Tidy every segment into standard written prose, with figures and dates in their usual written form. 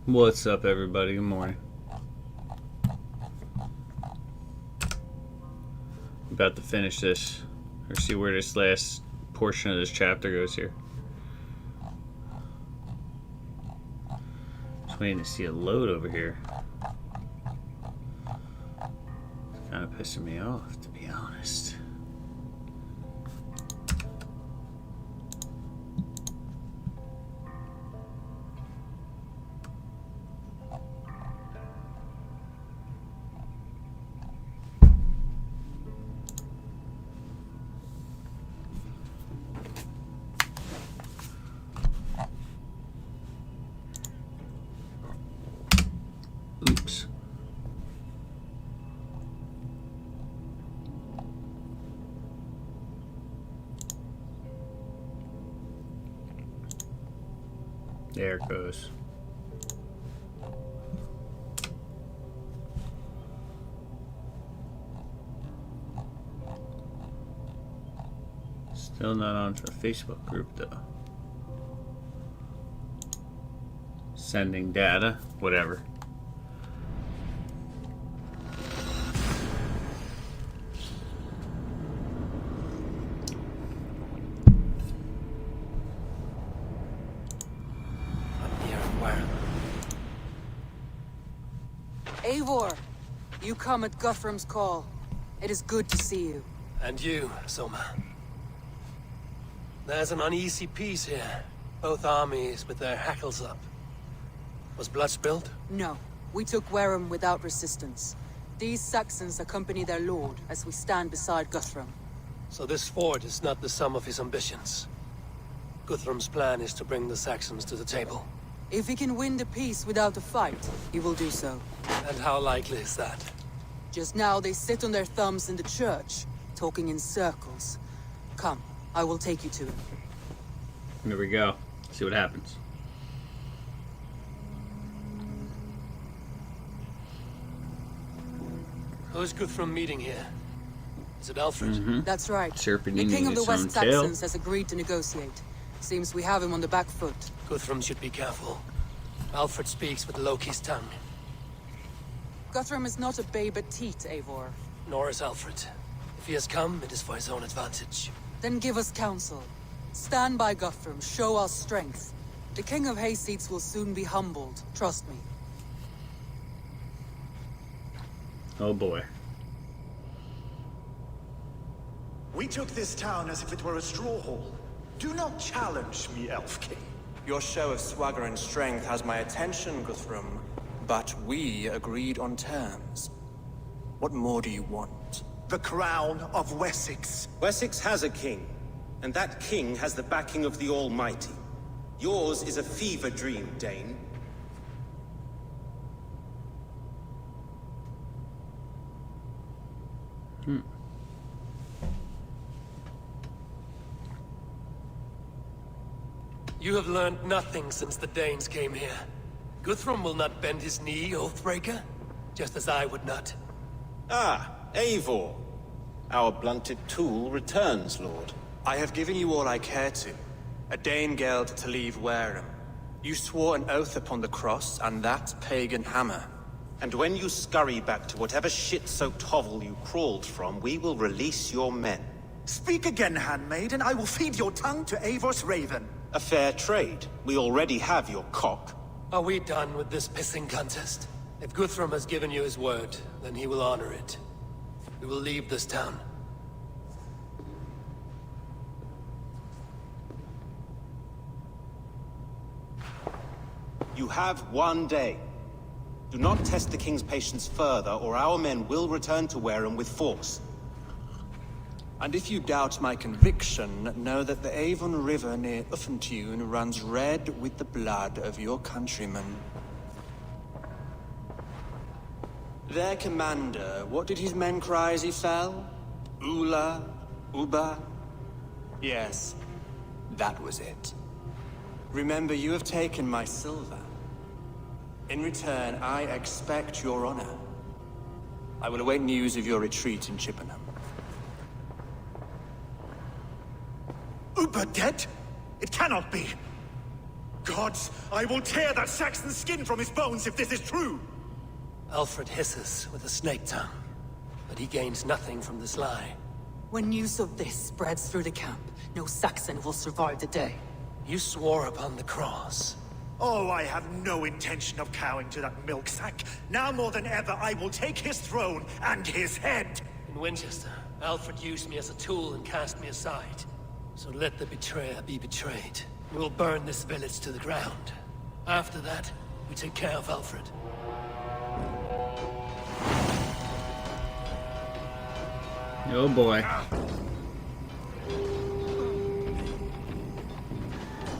What's up, everybody? Good morning. About to finish this, or see where this last portion of this chapter goes here. Just waiting to see a load over here. It's kind of pissing me off, to be honest. Oops. There it goes. Still not onto the Facebook group though. Sending data, whatever. Eivor, you come at Guthrum's call. It is good to see you. And you, Soma. There's an uneasy peace here. Both armies with their hackles up. Was blood spilled? No, we took Wareham without resistance. These Saxons accompany their lord as we stand beside Guthrum. So this fort is not the sum of his ambitions. Guthrum's plan is to bring the Saxons to the table. If he can win the peace without a fight, he will do so. And how likely is that? Just now they sit on their thumbs in the church, talking in circles. Come, I will take you to him. There we go. See what happens. Who's Guthrum meeting here? Is it Alfred? That's right. Serpent The king of the its West own tail. Saxons has agreed to negotiate. Seems we have him on the back foot. Guthrum should be careful. Alfred speaks with Loki's tongue. Guthrum is not a babe at teat, Eivor. Nor is Alfred. If he has come, it is for his own advantage. Then give us counsel. Stand by Guthrum, show our strength. The King of Hayseeds will soon be humbled, trust me. Oh boy. We took this town as if it were a straw hall. Do not challenge me, Elf King. Your show of swagger and strength has my attention, Guthrum. But we agreed on terms. What more do you want? The crown of Wessex. Wessex has a king, and that king has the backing of the Almighty. Yours is a fever dream, Dane. You have learned nothing since the Danes came here. Guthrum will not bend his knee, Oathbreaker, just as I would not. Ah, Eivor. Our blunted tool returns, Lord. I have given you all I care to. A Danegeld to leave Wareham. You swore an oath upon the cross, and that pagan hammer. And when you scurry back to whatever shit-soaked hovel you crawled from, we will release your men. Speak again, handmaid, and I will feed your tongue to Eivor's raven. A fair trade. We already have your cock. Are we done with this pissing contest? If Guthrum has given you his word, then he will honor it. We will leave this town. You have one day. Do not test the king's patience further, or our men will return to Wareham with force. And if you doubt my conviction, know that the Avon River near Uffentune runs red with the blood of your countrymen. Their commander, what did his men cry as he fell? Ula? Uba? Yes, that was it. Remember, you have taken my silver. In return, I expect your honor. I will await news of your retreat in Chippenham. Uber dead? It cannot be. Gods, I will tear that Saxon's skin from his bones if this is true! Alfred hisses with a snake tongue, but he gains nothing from this lie. When news of this spreads through the camp, no Saxon will survive the day. You swore upon the cross. Oh, I have no intention of cowing to that milk sack. Now more than ever, I will take his throne and his head! In Winchester, Alfred used me as a tool and cast me aside. So let the betrayer be betrayed. We will burn this village to the ground. After that, we take care of Alfred. Oh boy.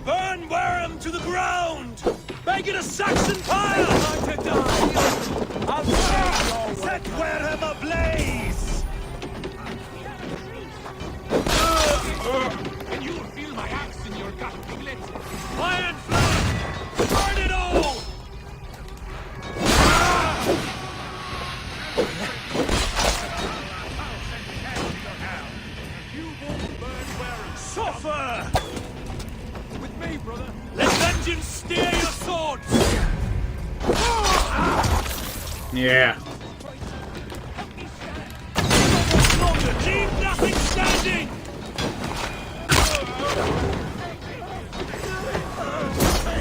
Burn Wareham to the ground! Make it a Saxon pyre! Time to die! I'll Set Wareham ablaze! And you will feel my axe in your gut, piglet. Iron flame! Burn it all! Suffer! With me, brother. Let vengeance steer your swords! Yeah. Leave nothing standing!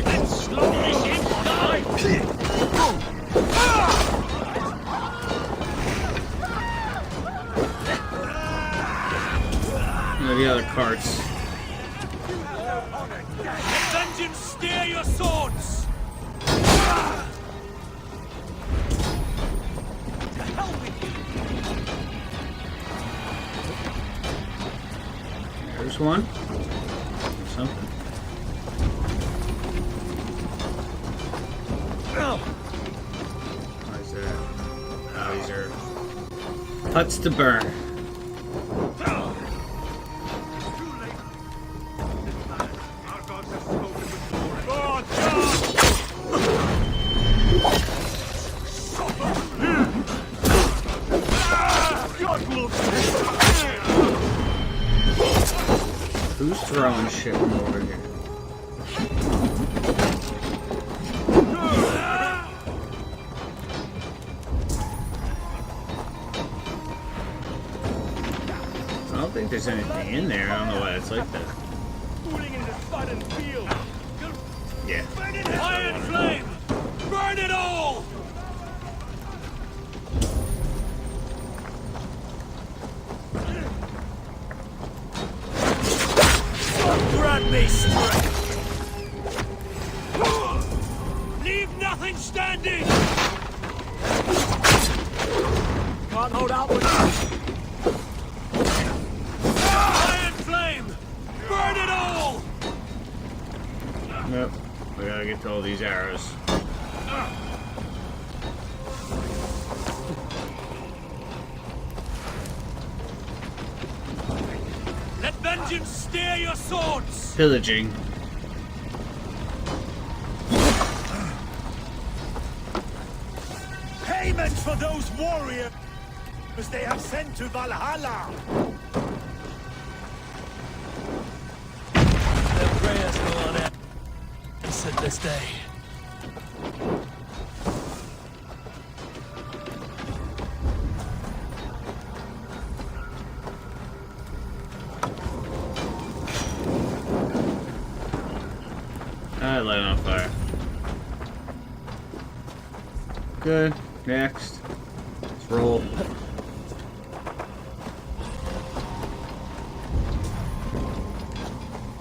Let's slow this in die. Look at the other carts. Let vengeance steer your swords! There's one. There's something. What is that? Oh, these are huts to burn. Who's throwing shit from over here? I don't think there's anything in there. I don't know why it's like that. Fooling in the sun and field. Yeah. Iron flame! Burn it all! Grant me strength! Leave nothing standing! Can't hold out with Iron flame! Burn it all! Nope. We gotta get to all these arrows. Let vengeance steer your swords! Pillaging. Payment for those warriors they have sent to Valhalla! Their prayers go unanswered this day. I light on fire. Good. Next. Let's roll.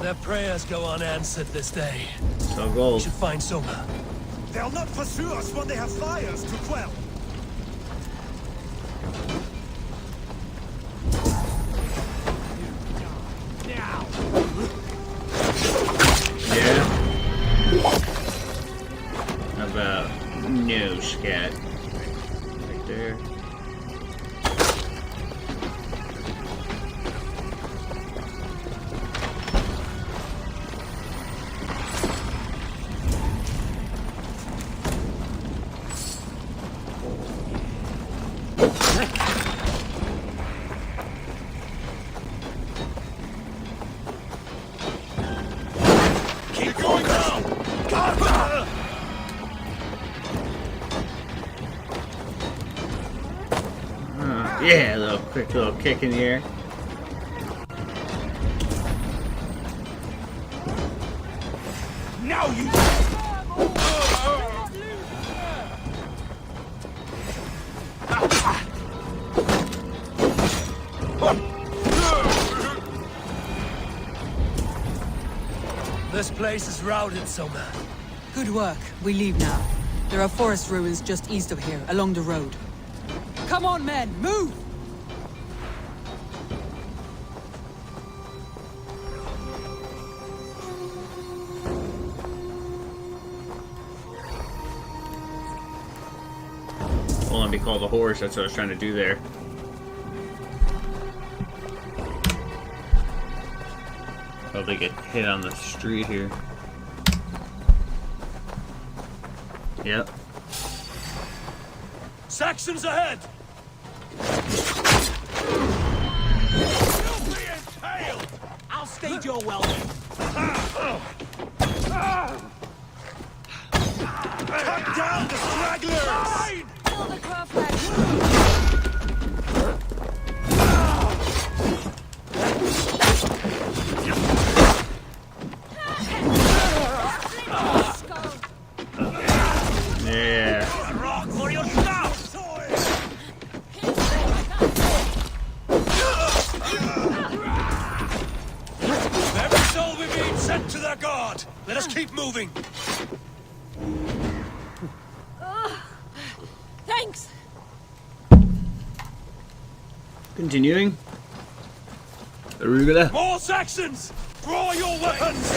Their prayers go unanswered this day. So We gold. should find Soma. They'll not pursue us when they have fires to quell! Yeah. How about no scat? Right there. Keep going down! Yeah, a little quick little kick in the air. Now you. This place is routed, Soma. Good work. We leave now. There are forest ruins just east of here, along the road. Come on, men, move! Won't let me call the horse. That's what I was trying to do there. Probably get hit on the street here. Yep. Saxons ahead! You'll be impaled. I'll stage your welcome. Cut down the stragglers! Kill the craft Yeah. Rock for your stuff. Every soul we've been sent to their god! Let us keep moving! Thanks. Continuing. Arugula. More Saxons! Draw your weapons!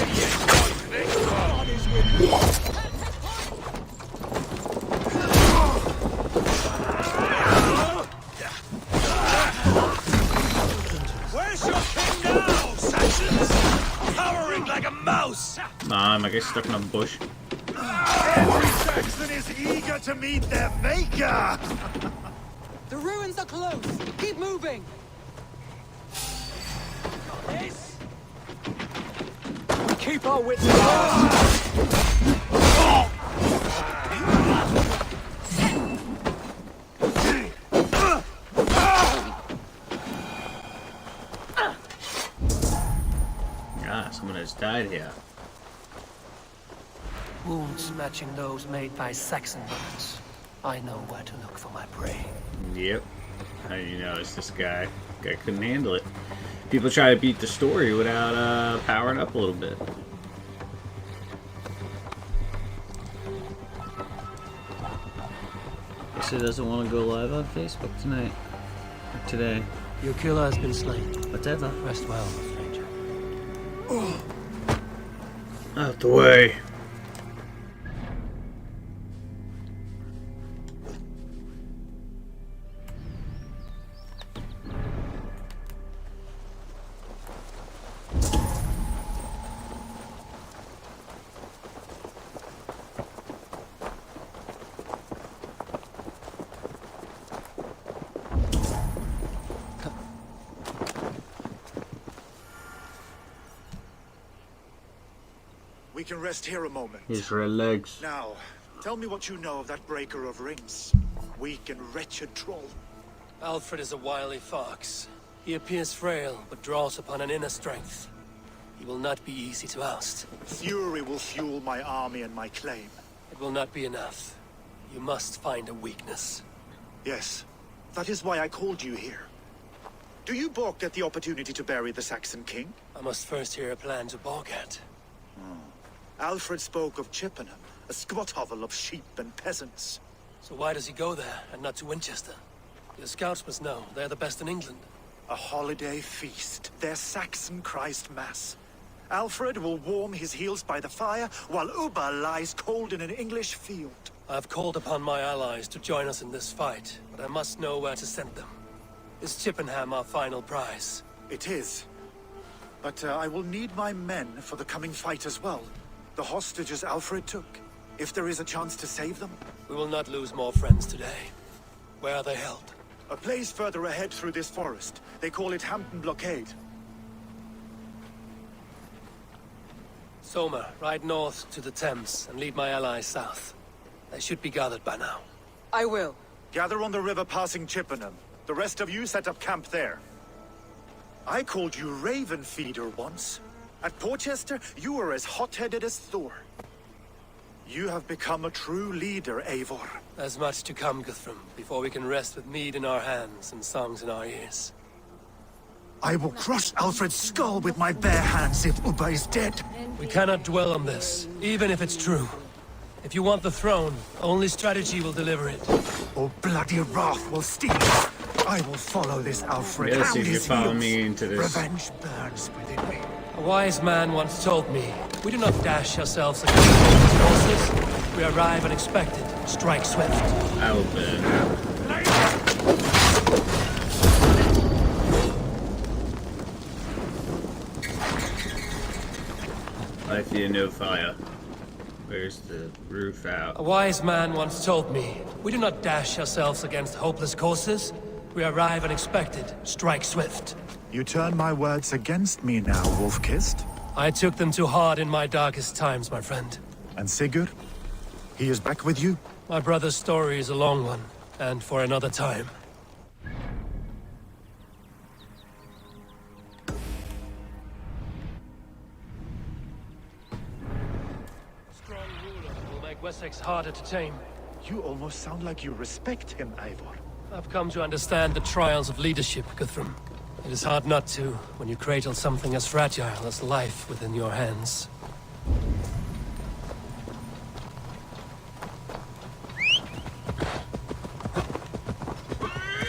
God is with you. Where's your king now, Saxons? Cowering like a mouse! Nah, I get stuck in a bush. Every Saxon is eager to meet their maker! The ruins are close. Keep moving. Keep our wits about us. Ah, someone has died here. Wounds matching those made by Saxon bullets. I know where to look for my prey. Yep. How do you know it's this guy? Guy couldn't handle it. People try to beat the story without powering up a little bit. Guess it doesn't want to go live on Facebook tonight. Or today. Your killer has been slain. Whatever. Rest well, stranger. Out the way. We can rest here a moment. His red legs. Now, tell me what you know of that breaker of rings. Weak and wretched troll. Alfred is a wily fox. He appears frail, but draws upon an inner strength. He will not be easy to oust. Fury will fuel my army and my claim. It will not be enough. You must find a weakness. Yes, that is why I called you here. Do you balk at the opportunity to bury the Saxon king? I must first hear a plan to balk at. Alfred spoke of Chippenham, a squat hovel of sheep and peasants. So why does he go there, and not to Winchester? Your scouts must know. They're the best in England. A holiday feast, their Saxon Christ Mass. Alfred will warm his heels by the fire, while Uba lies cold in an English field. I have called upon my allies to join us in this fight, but I must know where to send them. Is Chippenham our final prize? It is. But I will need my men for the coming fight as well. The hostages Alfred took. If there is a chance to save them. We will not lose more friends today. Where are they held? A place further ahead through this forest. They call it Hampton Blockade. Soma, ride north to the Thames and lead my allies south. They should be gathered by now. I will. Gather on the river passing Chippenham. The rest of you set up camp there. I called you Raven Feeder once. At Porchester, you were as hot-headed as Thor. You have become a true leader, Eivor. There's much to come, Guthrum, before we can rest with mead in our hands and songs in our ears. I will crush Alfred's skull with my bare hands if Ubba is dead. We cannot dwell on this, even if it's true. If you want the throne, only strategy will deliver it. Or bloody wrath will steal it. I will follow this Alfred Yeah, and see if you his follow heels. me into this. Revenge burns within me. A wise man once told me, we do not dash ourselves against the forces. We arrive unexpected, strike swift. I will bet. I feel no fire. Where's the roof A out? wise man once told me, we do not dash ourselves against hopeless courses. We arrive unexpected, strike swift. You turn my words against me now, Wolf-Kissed. I took them too hard in my darkest times, my friend. And Sigurd? He is back with you? My brother's story is a long one, and for another time. Strong ruler will make Wessex harder to tame. You almost sound like you respect him, Eivor. I've come to understand the trials of leadership, Guthrum. It is hard not to, when you cradle something as fragile as life within your hands.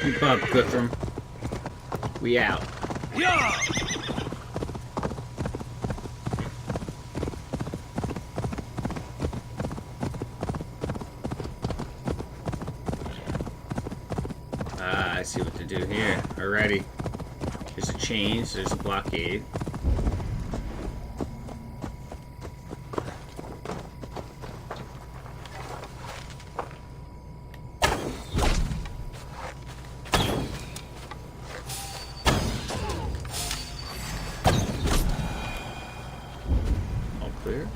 Keep up, Guthrum. We out. Yeah! Ah, I see what to do here. Alrighty. There's a change, there's a blockade. All clear.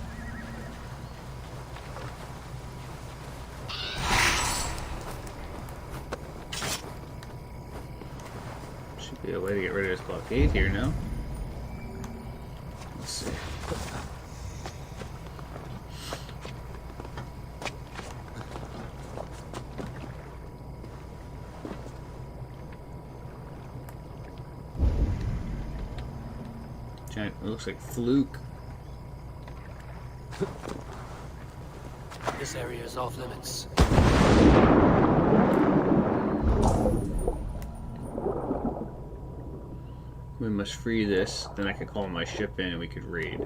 Should be a way to get rid of this blockade here, no? Let's see. Giant, it looks like fluke. This area is off limits. We must free this, then I could call my ship in and we could raid.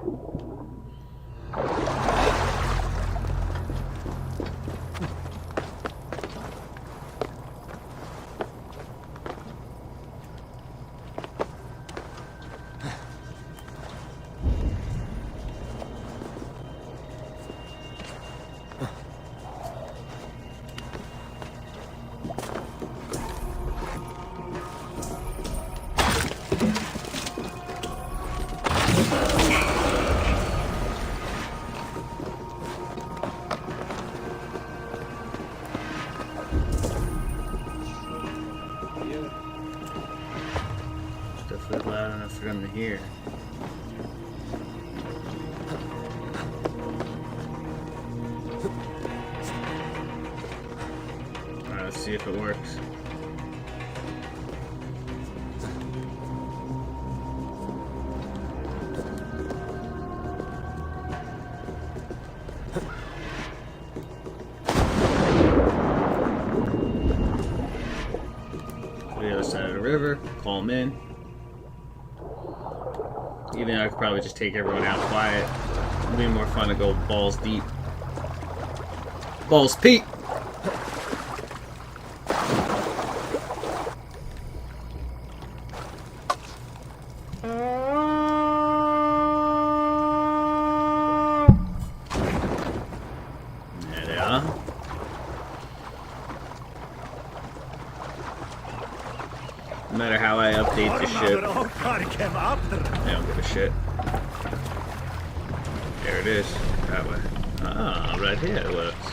Definitely loud enough for them to hear. Alright, let's see if it works. The other side of the river, call them in. Even though I could probably just take everyone out quiet. It'd be more fun to go balls deep. Balls Pete! There they are. No matter how I update the ship, I don't give a shit. There it is. That way. Ah, right here it works.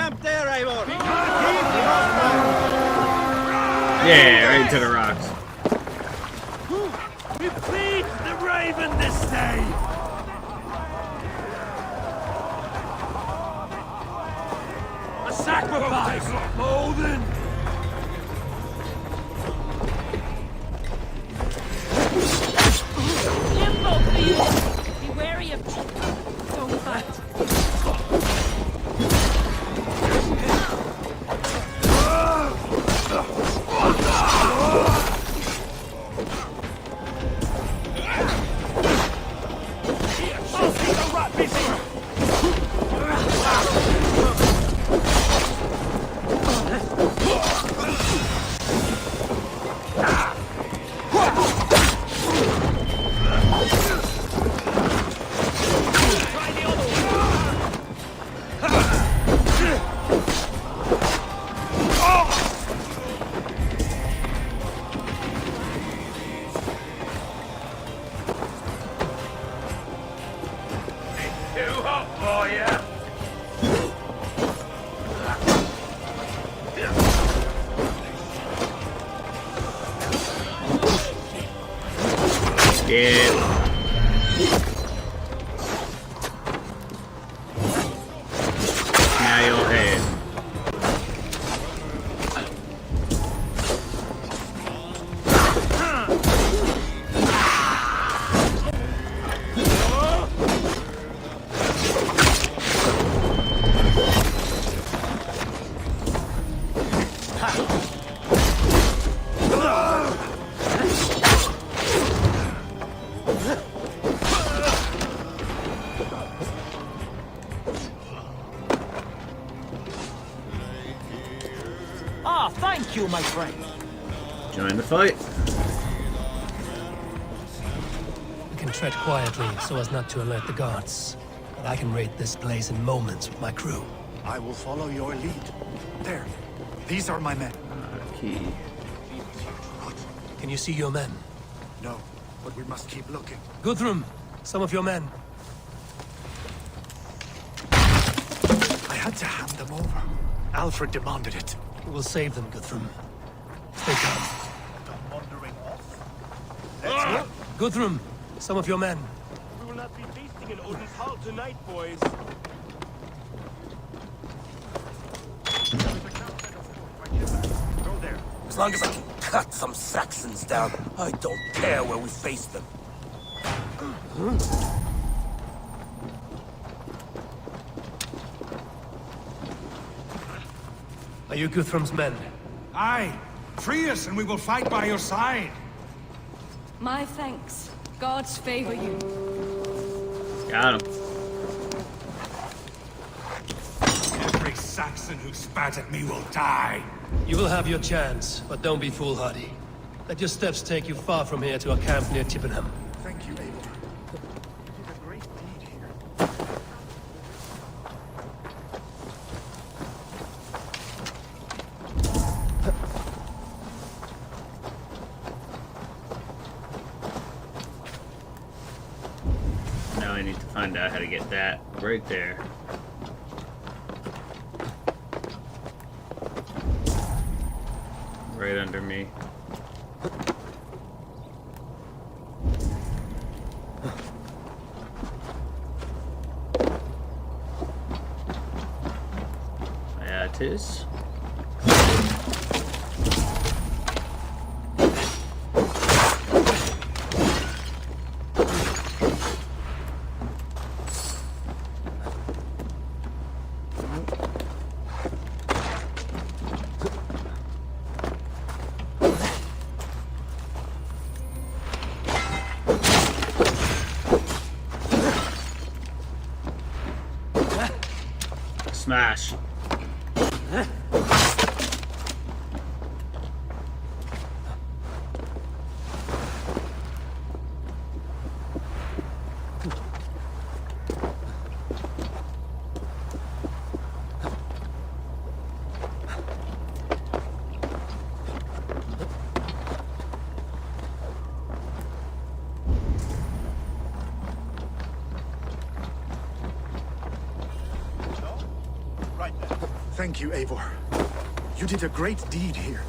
camp there, Eivor! Yeah, right into the rocks. We feed the raven this day! A sacrifice! Odin! Limbo for you! Be wary of... Don't fight. Yeah. Now you'll head. Ah, thank you, my friend. Join the fight. We can tread quietly so as not to alert the guards. But I can raid this place in moments with my crew. I will follow your lead. There. These are my men. Key. Can you see your men? No, but we must keep looking. Guthrum, some of your men. I had to hand them over. Alfred demanded it. We will save them, Guthrum. Stay calm. I'm wandering off. Guthrum, some of your men. We will not be feasting in Odin's hall tonight, boys. Go there. As long as I can cut some Saxons down, I don't care where we face them. Are you Guthrum's men? Aye. Free us and we will fight by your side. My thanks. Gods favor you. Got him. Every Saxon who spat at me will die. You will have your chance, but don't be foolhardy. Let your steps take you far from here to a camp near Chippenham. Thank you, Eivor. You did a great deed here. Now I need to find out how to get that right there. Right under me. Yeah, it is. Smash. Right there. Thank you, Eivor. You did a great deed here.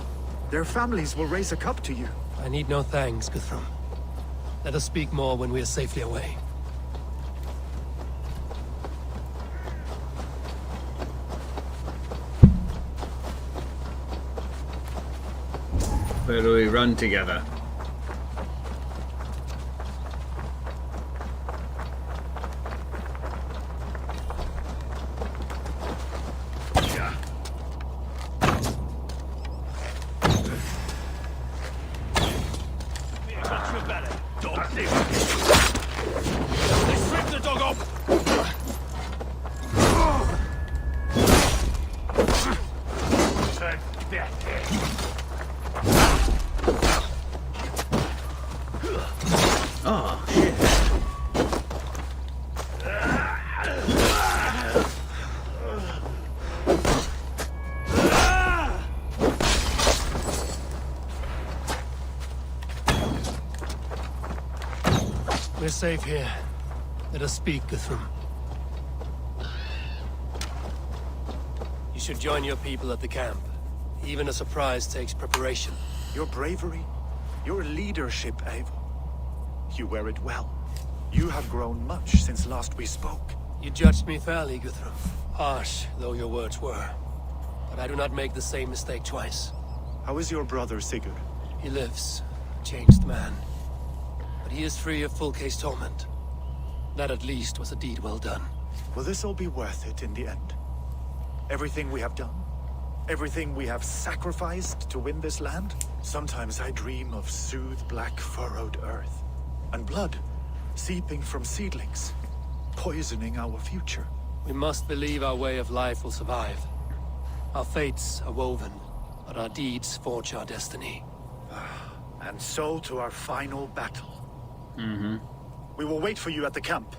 Their families will raise a cup to you. I need no thanks, Guthrum. Let us speak more when we are safely away. Where do we run together? Oh, shit. We're safe here. Let us speak, Guthrum. You should join your people at the camp. Even a surprise takes preparation. Your bravery, your leadership, Eivor. You wear it well. You have grown much since last we spoke. You judged me fairly, Guthrum. Harsh though your words were. But I do not make the same mistake twice. How is your brother, Sigurd? He lives, a changed man. But he is free of full case torment. That at least was a deed well done. Will this all be worth it in the end? Everything we have done? Everything we have sacrificed to win this land? Sometimes I dream of soothed black furrowed earth. And blood seeping from seedlings, poisoning our future. We must believe our way of life will survive. Our fates are woven, but our deeds forge our destiny. And so to our final battle. Mm-hmm. We will wait for you at the camp.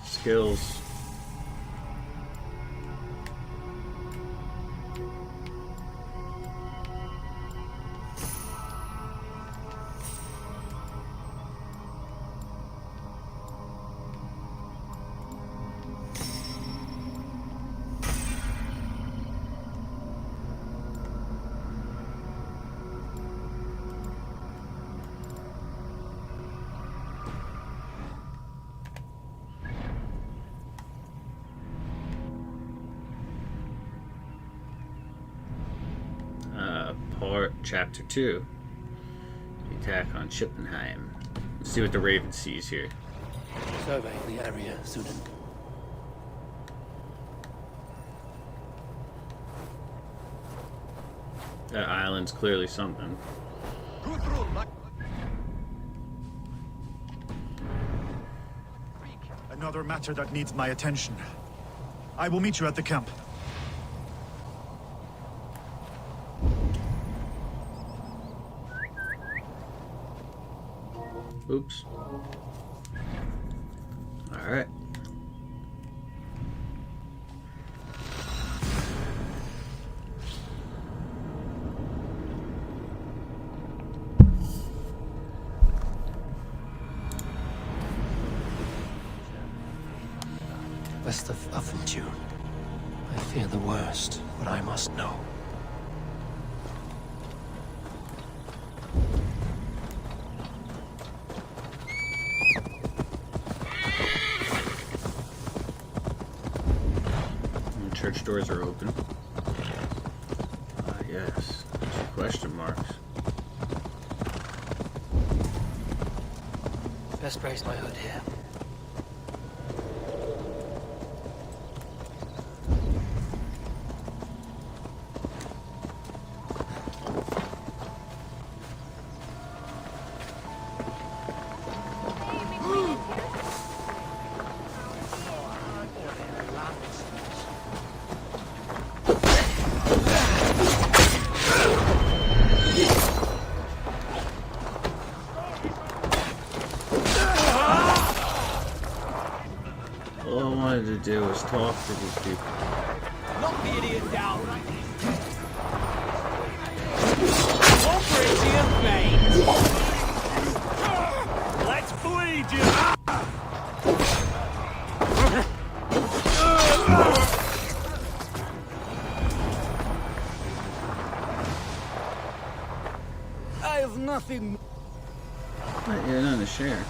Skills. Chapter 2. The attack on Chippenheim. Let's see what the Raven sees here. Survey the area, Sudan. That island's clearly something. Another matter that needs my attention. I will meet you at the camp. Oops. Alright. West of Affentune. I fear the worst, but I must know. Church doors are open. Ah, yes. There's question marks. Best raise my hood here. All I wanted to do was talk to these people. Knock the idiot down. Offer it to your fate! Let's bleed you! I have nothing. Yeah, none to share.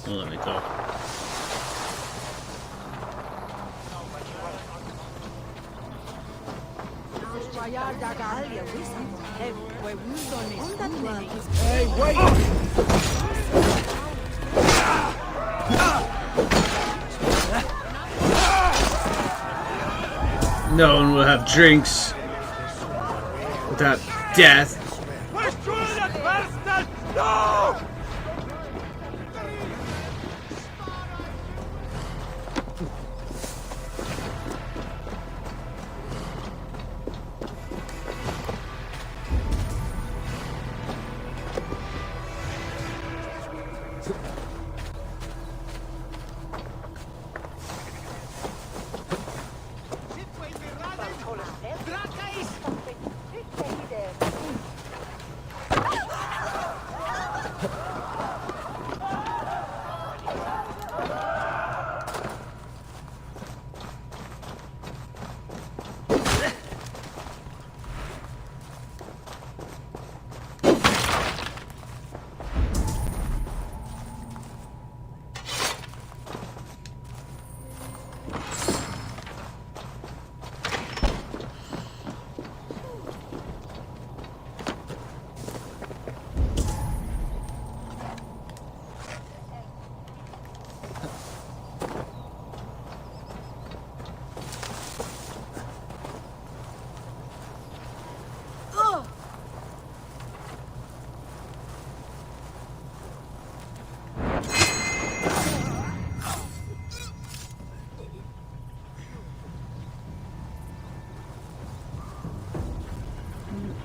Well, let me talk. Hey, wait! No one will have drinks without death. No!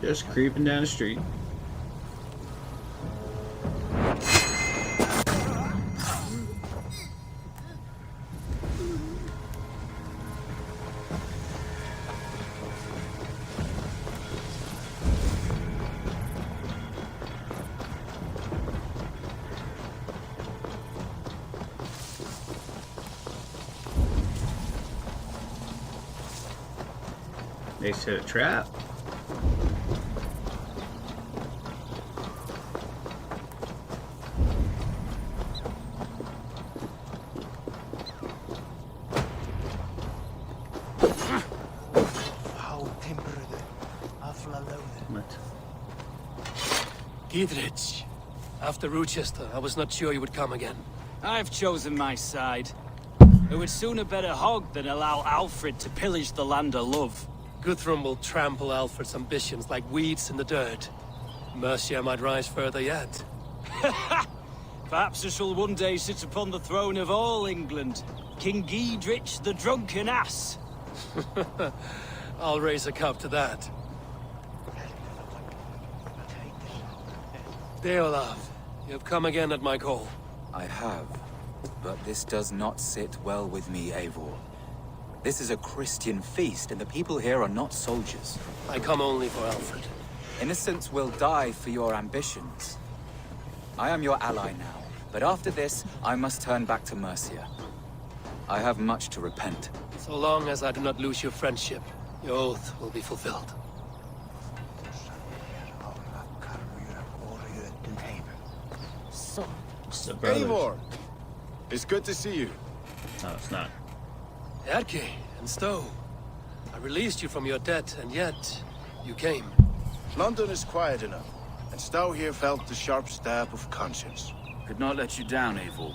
Just creeping down the street. They set a trap. What? Gidrich, after Rochester, I was not sure you would come again. I've chosen my side. It would sooner bet a hog than allow Alfred to pillage the land of love. Guthrum will trample Alfred's ambitions like weeds in the dirt. Mercia might rise further yet. Perhaps I shall one day sit upon the throne of all England. King Giedrich the drunken ass. I'll raise a cup to that. Deolav, you have come again at my call. I have, but this does not sit well with me, Eivor. This is a Christian feast, and the people here are not soldiers. I come only for Alfred. Innocents will die for your ambitions. I am your ally now, but after this, I must turn back to Mercia. I have much to repent. So long as I do not lose your friendship, your oath will be fulfilled. The brothers. Eivor! It's good to see you. No, it's not. Erke and Stowe. I released you from your debt, and yet you came. London is quiet enough, and Stowe here felt the sharp stab of conscience. Could not let you down, Eivor.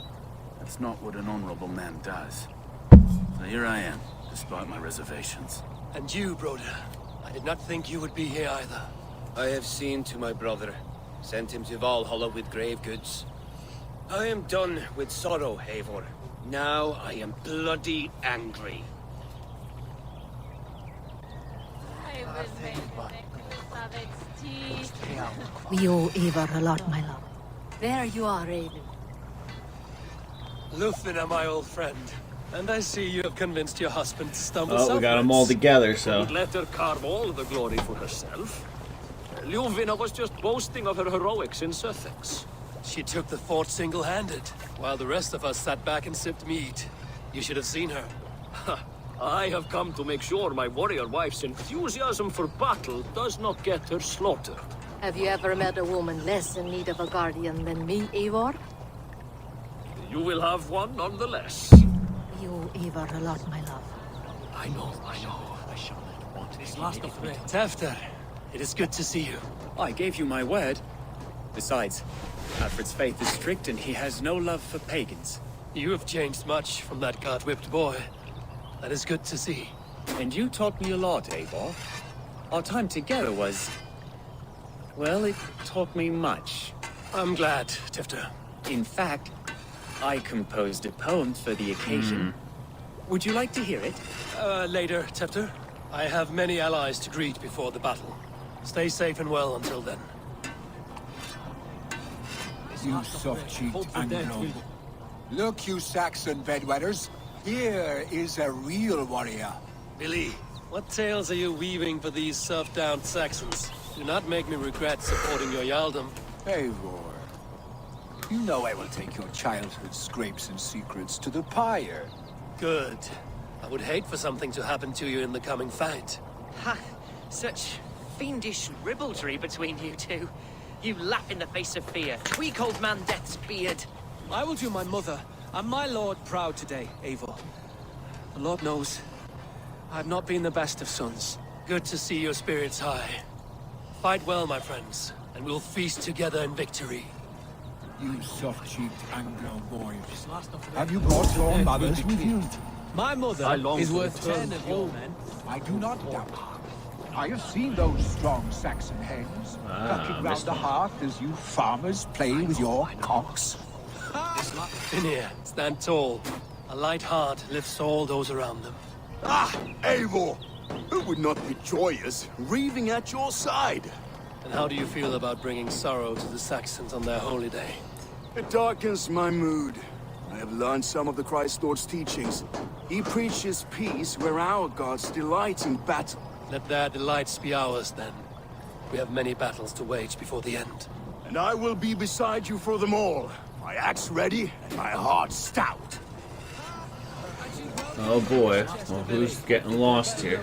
That's not what an honorable man does. So here I am, despite my reservations. And you, Broder. I did not think you would be here either. I have seen to my brother, sent him to Valhalla with grave goods. I am done with sorrow, Eivor. Now I am bloody angry. We owe Eivor a lot, my love. There you are, Raven. Lúthien, my old friend. And I see you have convinced your husband to stumble Oh, we got them all together, so. Would let her carve all the glory for herself. Lúthien was just boasting of her heroics in Sussex. She took the fort single-handed, while the rest of us sat back and sipped mead. You should have seen her. I have come to make sure my warrior wife's enthusiasm for battle does not get her slaughtered. Have you ever met a woman less in need of a guardian than me, Eivor? You will have one nonetheless. We owe Eivor a lot, my love. I know. I shall not want this last of me. Tefter, it is good to see you. I gave you my word. Besides, Alfred's faith is strict and he has no love for pagans. You have changed much from that god-whipped boy. That is good to see. And you taught me a lot, Eivor. Our time together was... well, it taught me much. I'm glad, Tefter. In fact, I composed a poem for the occasion. Would you like to hear it? Later, Tefter. I have many allies to greet before the battle. Stay safe and well until then. You soft-cheeked Anglo. Look, you Saxon bedwetters. Here is a real warrior. Billy, what tales are you weaving for these serf-down Saxons? Do not make me regret supporting your Jarldom. Eivor, you know I will take your childhood scrapes and secrets to the pyre. Good. I would hate for something to happen to you in the coming fight. Ha! Such fiendish ribaldry between you two. You laugh in the face of fear. Weak old man Death's beard. I will do my mother and my lord proud today, Eivor. The Lord knows, I have not been the best of sons. Good to see your spirits high. Fight well, my friends, and we'll feast together in victory. You soft-cheeked Anglo boys. Have you brought your mothers with you? My mother is worth 10 of your men. I do not doubt. I have seen those strong Saxon hens clucking round the hearth as you farmers play with your cocks. In here, stand tall. A light heart lifts all those around them. Ah, Eivor! Who would not be joyous, raving at your side? And how do you feel about bringing sorrow to the Saxons on their holy day? It darkens my mood. I have learned some of the Christ Lord's teachings. He preaches peace where our gods delight in battle. Let their delights be ours, then. We have many battles to wage before the end. And I will be beside you for them all. My axe ready, and my heart stout. Oh boy. Well, who's getting lost here?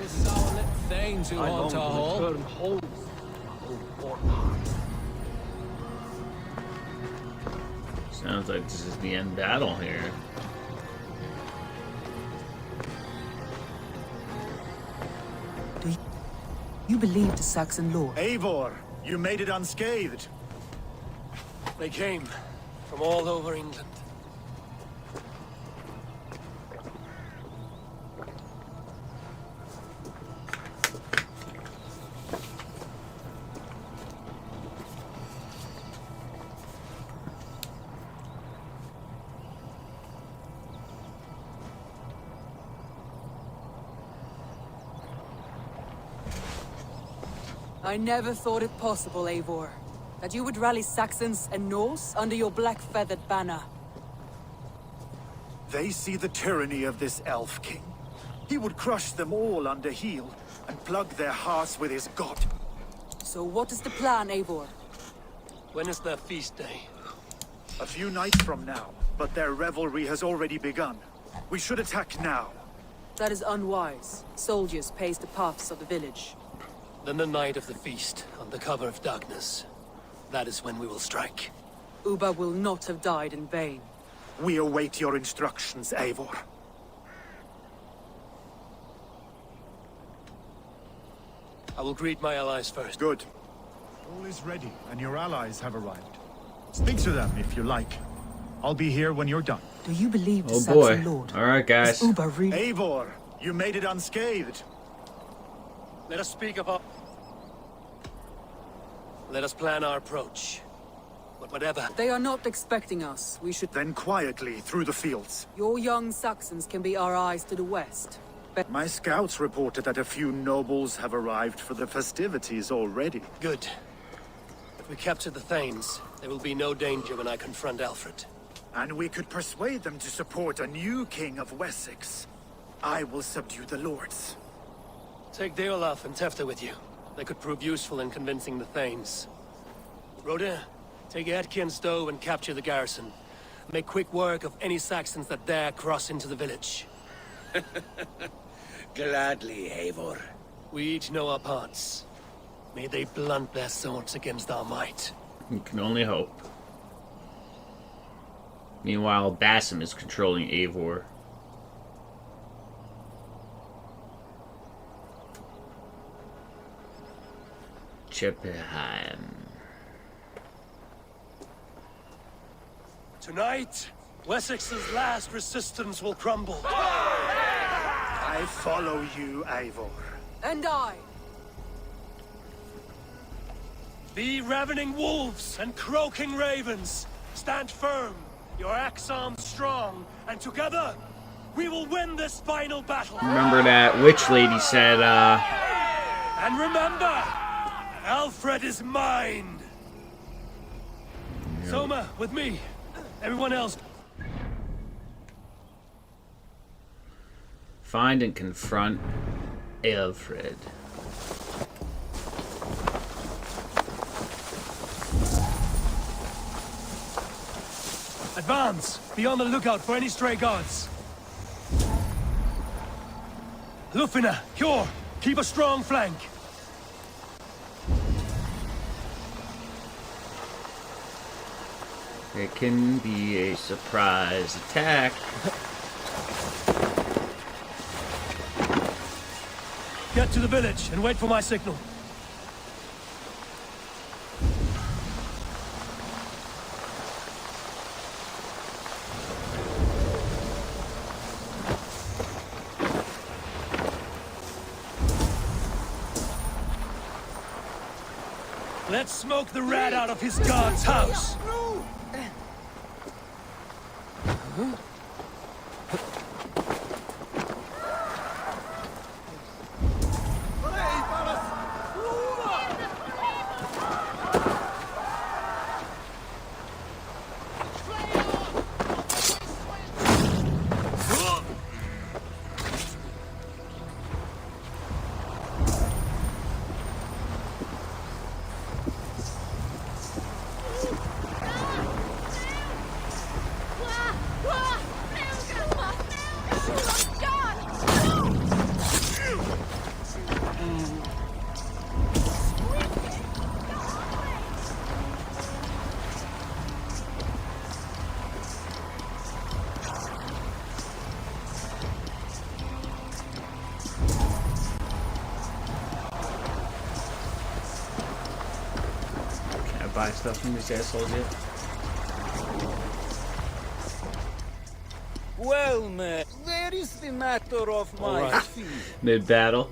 Sounds like this is the end battle here. Do you believe the Saxon lord? Eivor, you made it unscathed. They came from all over England. I never thought it possible, Eivor, that you would rally Saxons and Norse under your black-feathered banner. They see the tyranny of this elf king. He would crush them all under heel and plug their hearts with his god. So what is the plan, Eivor? When is their feast day? A few nights from now, but their revelry has already begun. We should attack now. That is unwise. Soldiers pace the paths of the village. Then the night of the feast, under cover of darkness. That is when we will strike. Ubba will not have died in vain. We await your instructions, Eivor. I will greet my allies first. Good. All is ready, and your allies have arrived. Speak to them if you like. I'll be here when you're done. Do you believe the Oh boy. Saxon lord? Alright, guys. Is Ubba really... Eivor, you made it unscathed. Let us speak about... Let us plan our approach. But whatever... They are not expecting us. We should... Then quietly through the fields. Your young Saxons can be our eyes to the west. My scouts reported that a few nobles have arrived for the festivities already. Good. If we capture the Thanes, there will be no danger when I confront Alfred. And we could persuade them to support a new king of Wessex. I will subdue the lords. Take Deolaf and Tefta with you. They could prove useful in convincing the Thanes. Rodin, take Etki and Stowe and capture the garrison. Make quick work of any Saxons that dare cross into the village. Gladly, Eivor. We each know our parts. May they blunt their swords against our might. You can only hope. Meanwhile, Basim is controlling Eivor. Chippenheim. Tonight, Wessex's last resistance will crumble. I follow you, Eivor. And I. Be ravening wolves and croaking ravens. Stand firm, your axe arms strong, and together, we will win this final battle. Remember that witch lady said, And remember, Alfred is mine. Yep. Soma, with me. Everyone else. Find and confront Alfred. Advance! Be on the lookout for any stray guards. Lufina, Kjor, keep a strong flank. It can be a surprise attack. Get to the village and wait for my signal. Let's smoke the rat out of his guard's house. Buy stuff from these assholes yet? Well, man, there is the matter of my feet. Mid-battle.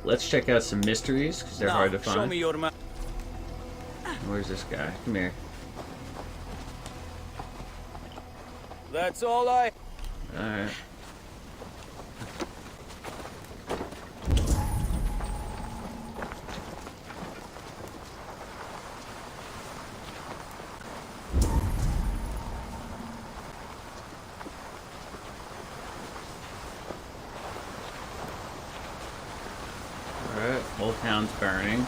Let's check out some mysteries, because they're hard to find. Show me your Where's this guy? Come here. That's all I... Alright. Alright, whole town's burning.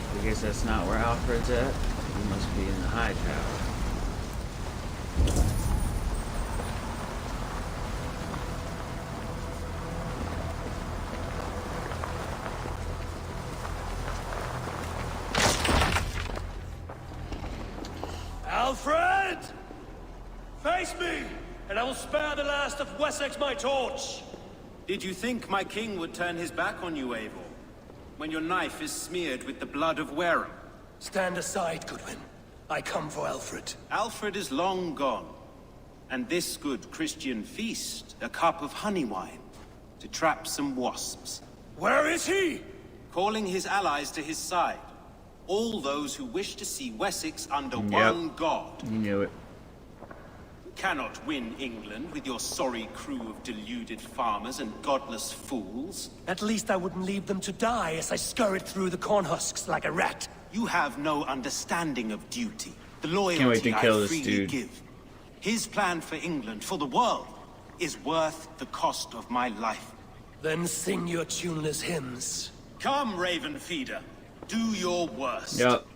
I guess that's not where Alfred's at. He must be in the high tower. Alfred! Face me, and I will spare the last of Wessex my torch. Did you think my king would turn his back on you, Eivor? When your knife is smeared with the blood of Wareham? Stand aside, Goodwin. I come for Alfred. Alfred is long gone. And this good Christian feast, a cup of honey wine, to trap some wasps. Where is he? calling his allies to his side. All those who wish to see Wessex under Yep. one god. You knew it. Cannot win England with your sorry crew of deluded farmers and godless fools. At least I wouldn't leave them to die as I scurried through the corn husks like a rat. You have no understanding of duty. The Can't wait loyalty to kill I this freely dude. give. His plan for England, for the world, is worth the cost of my life. Then sing your tuneless hymns. Come, Raven Feeder. Do your worst. Yup.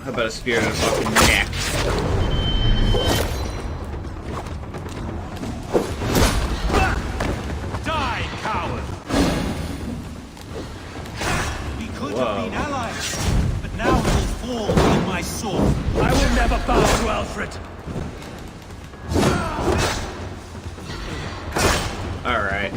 How about a spear to the fucking neck? Die, coward! We could have been allies, but now we will fall with my sword. I will never bow to Alfred. Alright.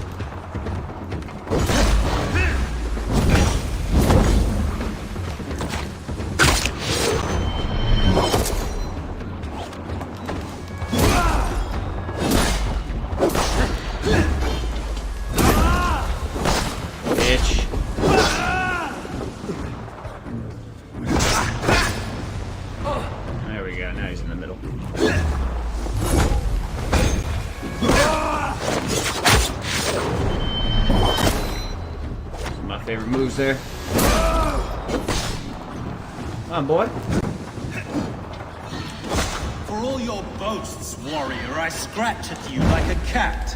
Bitch. There we go, now he's in the middle. My favorite moves there. Come on, boy. For all your boasts, warrior, I scratch at you like a cat.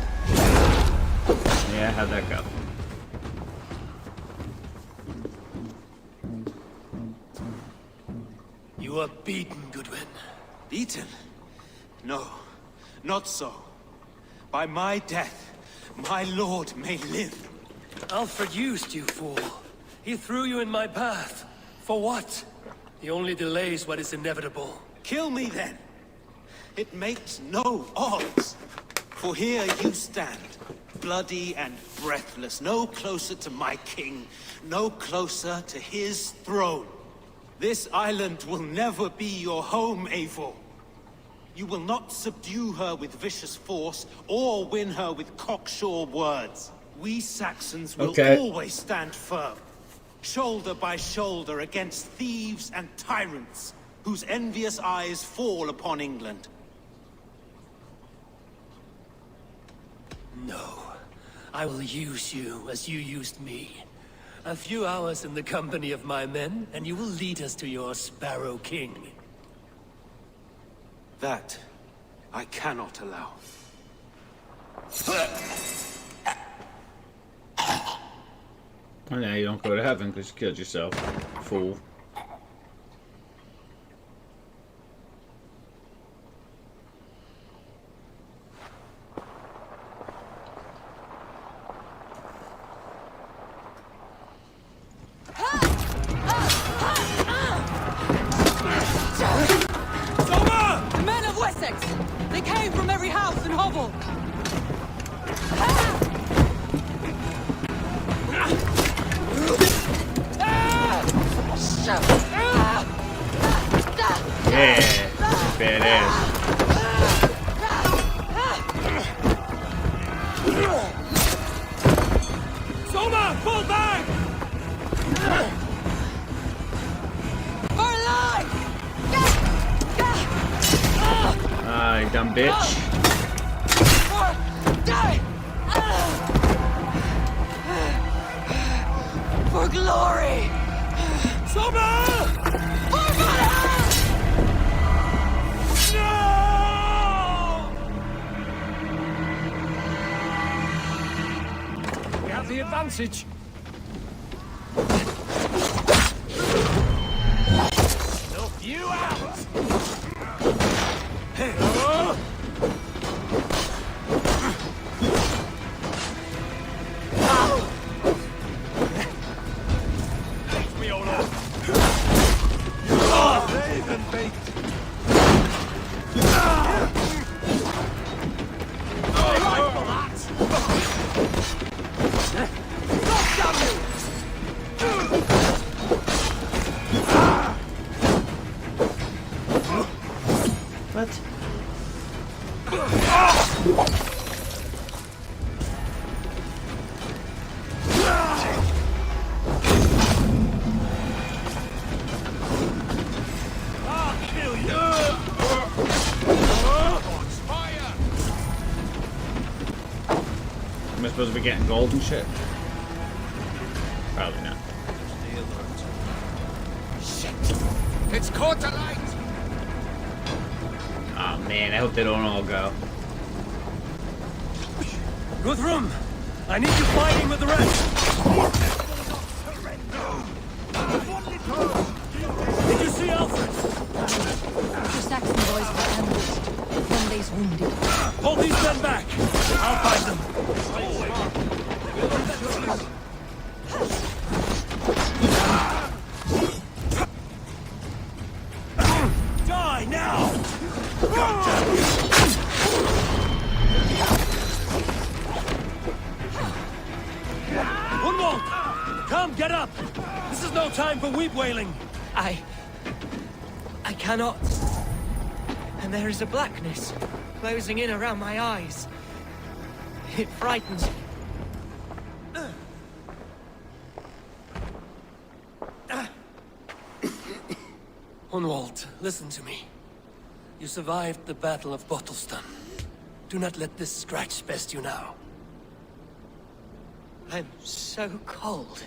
Yeah, how'd that go? You are beaten, Goodwin. Beaten? No, not so. By my death, my lord may live. Alfred used you, fool. He threw you in my path. For what? He only delays what is inevitable. Kill me then. It makes no odds. For here you stand, bloody and breathless, no closer to my king, no closer to his throne. This island will never be your home, Eivor. You will not subdue her with vicious force, or win her with cocksure words. We Saxons will always stand firm, shoulder by shoulder against thieves and tyrants, whose envious eyes fall upon England. No. I will use you as you used me. A few hours in the company of my men, and you will lead us to your Sparrow King. That I cannot allow. Oh, now you don't go to heaven because you killed yourself, fool. The men of Wessex! They came from every house and hovel! Yeah, badass. Soma, pull back! For life! Ah, you dumb bitch. For die! For glory! Soma! For Valhalla! We have the advantage. Help you out! Hey! Take me, Olaf! Raven baked! What? getting gold and shit? Probably not. Shit! It's caught alight! Oh man, I hope they don't all go. Guthrum, I need you fighting with the rest. Did you see Alfred? The Saxon boys were ambushed. One lays wounded. Hold these men back. I'll fight them. Die now! Unwald! Come, get up! This is no time for weep wailing. I cannot. And there is a blackness closing in around my eyes. It frightens me. Unwald, listen to me. You survived the Battle of Bottleston. Do not let this scratch best you now. I'm so cold.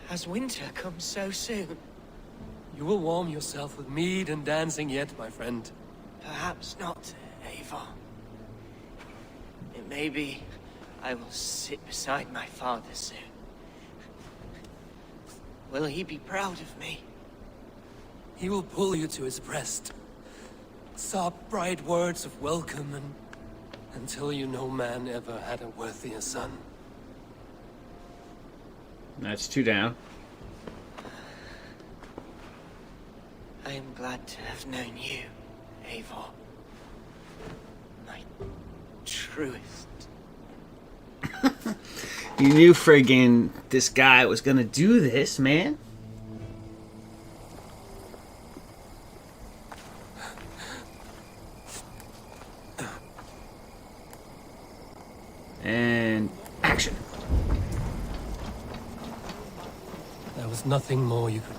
Has winter come so soon? You will warm yourself with mead and dancing yet, my friend. Perhaps not, Eivor. It may be I will sit beside my father soon. Will he be proud of me? He will pull you to his breast. Sob bright words of welcome until you no man ever had a worthier son. That's 2 down. I am glad to have known you, Eivor. My truest. You knew friggin' this guy was gonna do this, man. And action. There was nothing more you could...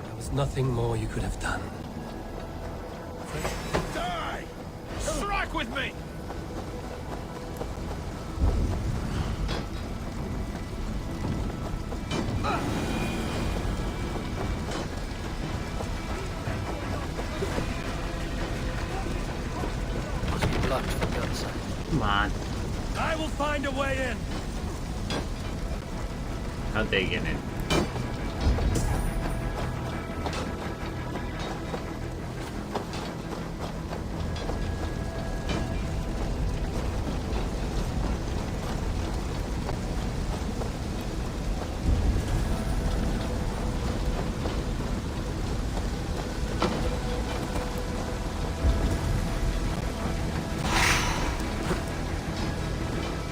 There was nothing more you could have done. Die! Strike with me! Must be blocked from the other side. Come on. I will find a way in. How'd they get in?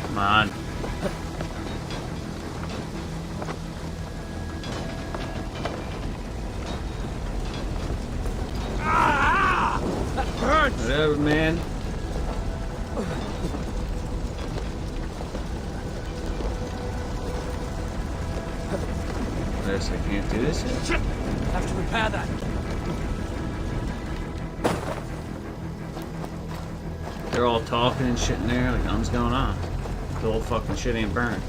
Come on. That hurts! Whatever, man. Guess I can't do this yet. Shit! Have to repair that. They're all talking and shit in there like nothing's going on. The whole fucking shit ain't burned.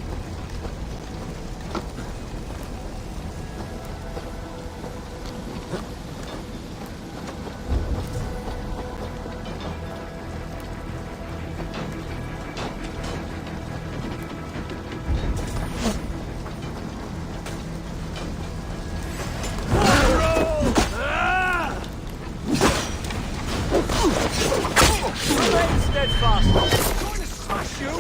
Remain steadfast. I'm going to smash you.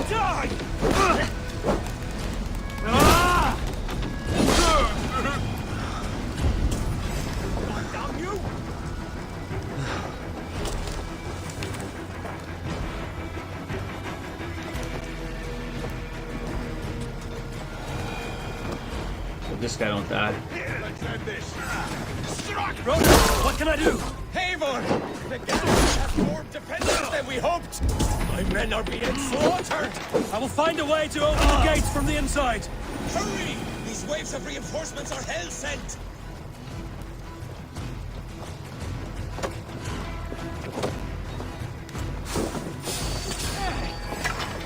Die! Damn you! Hope this guy don't die. Let's end this. Rhoda, what can I do? Eivor! The garrison has more defenders than we hoped! My men are being slaughtered! I will find a way to open the gates from the inside. Hurry! These waves of reinforcements are hell-sent!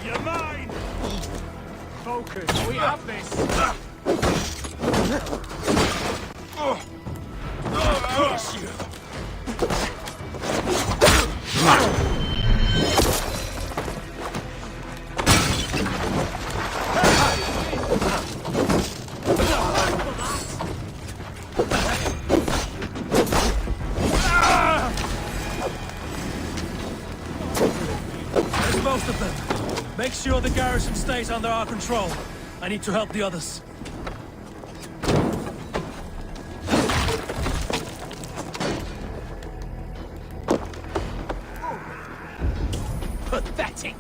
You're mine! Focus, we have this! Curse you! There's most of them. Make sure the garrison stays under our control. I need to help the others. Pathetic!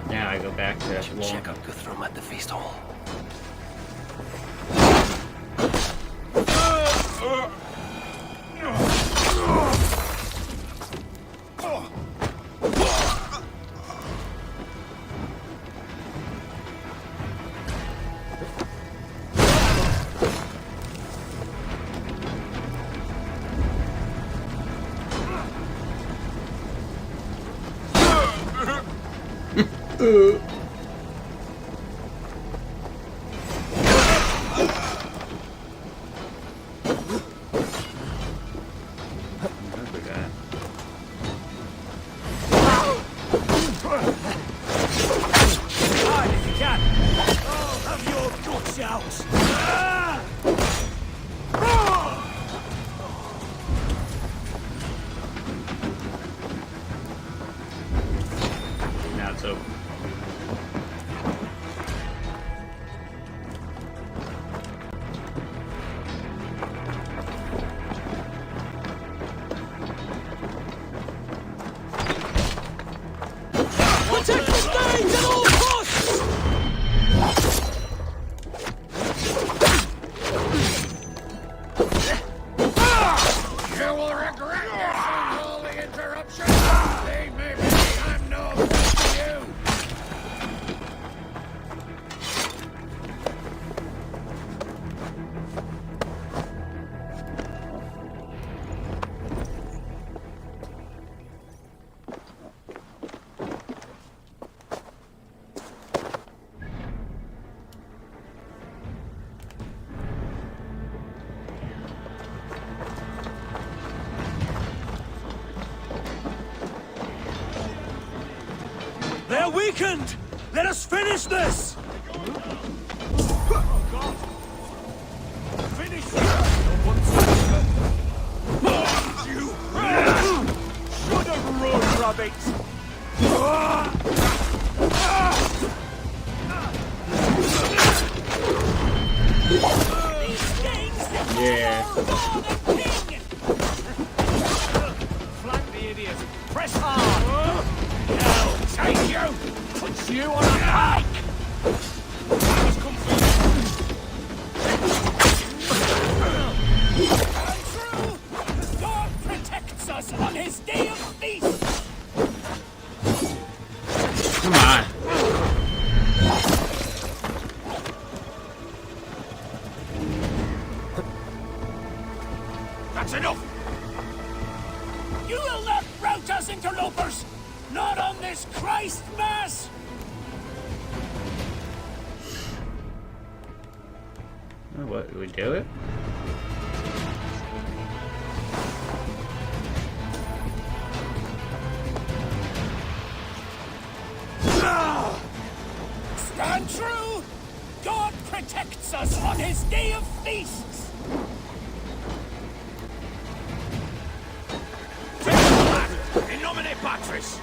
Now I go back to that wall. Check out Guthrum at the feast hall. Now it's open. Protect the stage at all costs! You will regret this unholy interruption! Leave me be! I'm no threat to you! They're weakened! Let us finish this! Finish You! Should have run, rabbit! Yeah. Flank the idiot! Press hard! I'll take you! Put you on a pike! Must come for Untrue! God protects us on his day of feast! Come on. That's enough! You will not rout us, interlopers! Not on this Christ Mass! Oh, what, do we do it? Stand true! God protects us on his day of feasts! In nomine Patris!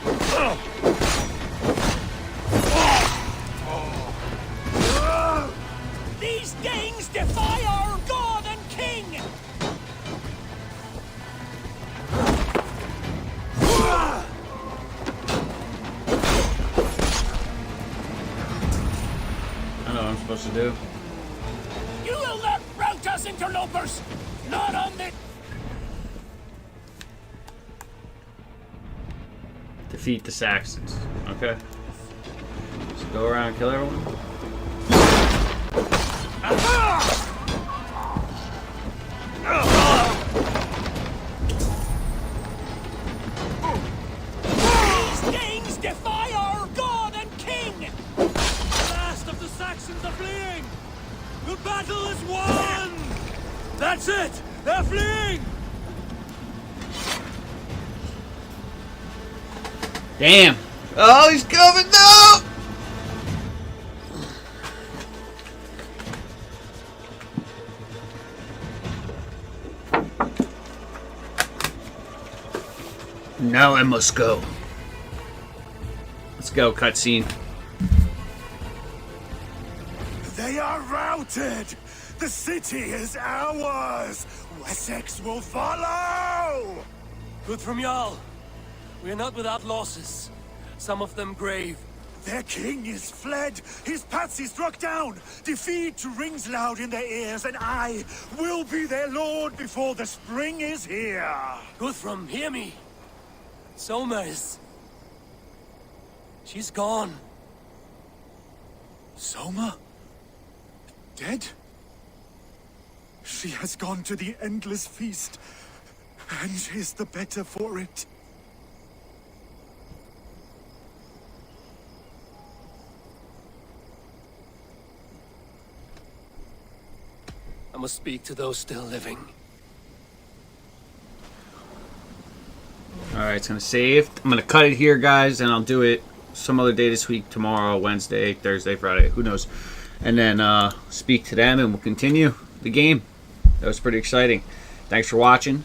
These Danes defy our God and King! supposed to do? You will not rout us, interlopers! Not on the... Defeat the Saxons. Okay. Just go around and kill everyone. These things defy our god and king! The last of the Saxons are fleeing! The battle is won! That's it! They're fleeing! Damn! Oh, he's coming! No! Now I must go. Let's go, cutscene. They are routed! The city is ours! Wessex will follow! Good from Jarl. We're not without losses. Some of them grave. Their king is fled! His patsy struck down! Defeat rings loud in their ears, and I will be their lord before the spring is here! Guthrum, hear me! Somers. She's gone. Soma? Dead? She has gone to the endless feast, and is the better for it. I must speak to those still living. Alright, it's gonna save. I'm gonna cut it here, guys, and I'll do it some other day this week, tomorrow, Wednesday, Thursday, Friday, who knows. And then speak to them, and we'll continue the game. That was pretty exciting. Thanks for watching.